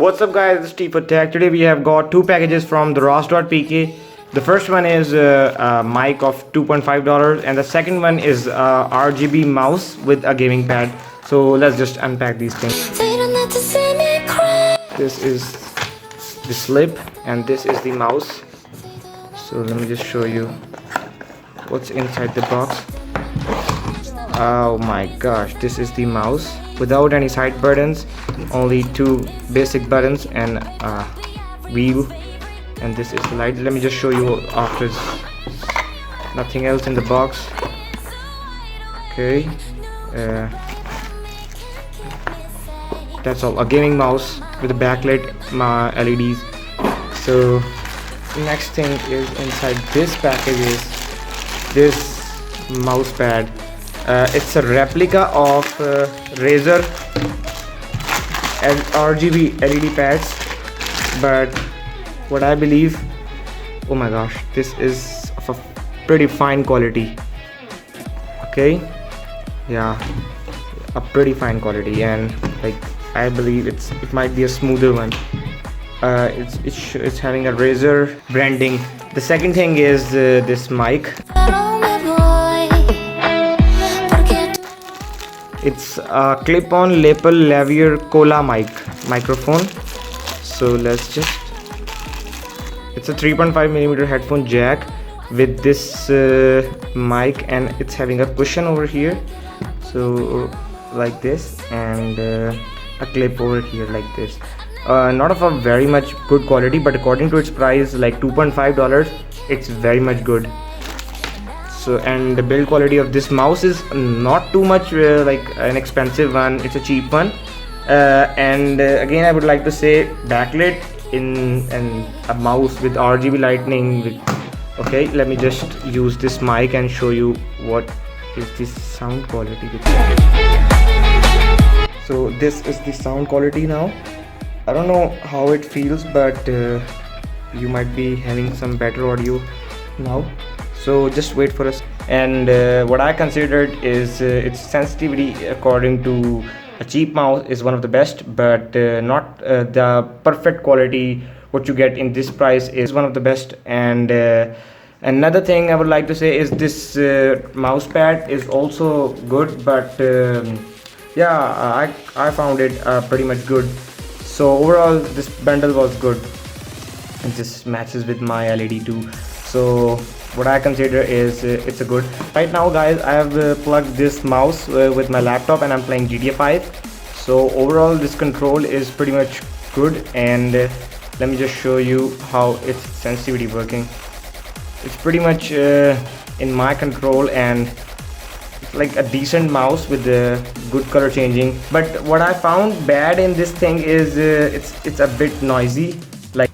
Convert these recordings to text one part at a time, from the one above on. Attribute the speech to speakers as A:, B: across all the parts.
A: What's up guys, this is Steve for Tech. Today we have got two packages from DARAZ.PK. The first one is a mic of $2.5 and the second one is a RGB mouse with a gaming pad. So let's just unpack these things. This is the slip and this is the mouse. So let me just show you what's inside the box. Oh my gosh, this is the mouse without any side buttons, only two basic buttons and a wheel, and this is the light. Let me just show you after. Nothing else in the box. Okay, that's all. A gaming mouse with a backlit LEDs. So next thing is inside this package is this mouse pad. It's a replica of Razer and RGB LED pads, but what I believe, oh my gosh, this is of a pretty fine quality. Okay, yeah, a pretty fine quality, and like I believe it might be a smoother one. It's having a Razer branding. The second thing is this mic. It's a clip-on lapel lavalier cola microphone. So let's just, it's a 3.5mm headphone jack with this mic, and it's having a cushion over here, so like this, and a clip over here like this. Not of a very much good quality, but according to its price, like $2.5, it's very much good. So, and the build quality of this mouse is not too much like an expensive one. It's a cheap one, and again I would like to say backlit in a mouse with RGB lighting. Okay, let me just use this mic and show you what is this sound quality. So this is the sound quality now. I don't know how it feels, but you might be having some better audio now. So just wait for us. And what I considered is its sensitivity according to a cheap mouse is one of the best, but not the perfect quality what you get in this price is one of the best. And another thing I would like to say is this mouse pad is also good, but yeah, I found it pretty much good. So overall this bundle was good, and this matches with my LED too. So what I consider is it's a good. Right now guys, I have plugged this mouse with my laptop and I'm playing GTA 5. So overall this control is pretty much good, and let me just show you how its sensitivity working. It's pretty much in my control, and it's like a decent mouse with good color changing. But what I found bad in this thing is it's a bit noisy, like.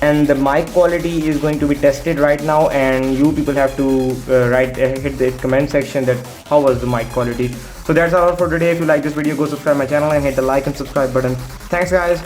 A: And the mic quality is going to be tested right now, and you people have to hit the comment section that how was the mic quality. So that's all for today. If you like this video, go subscribe my channel and hit the like and subscribe button. Thanks guys.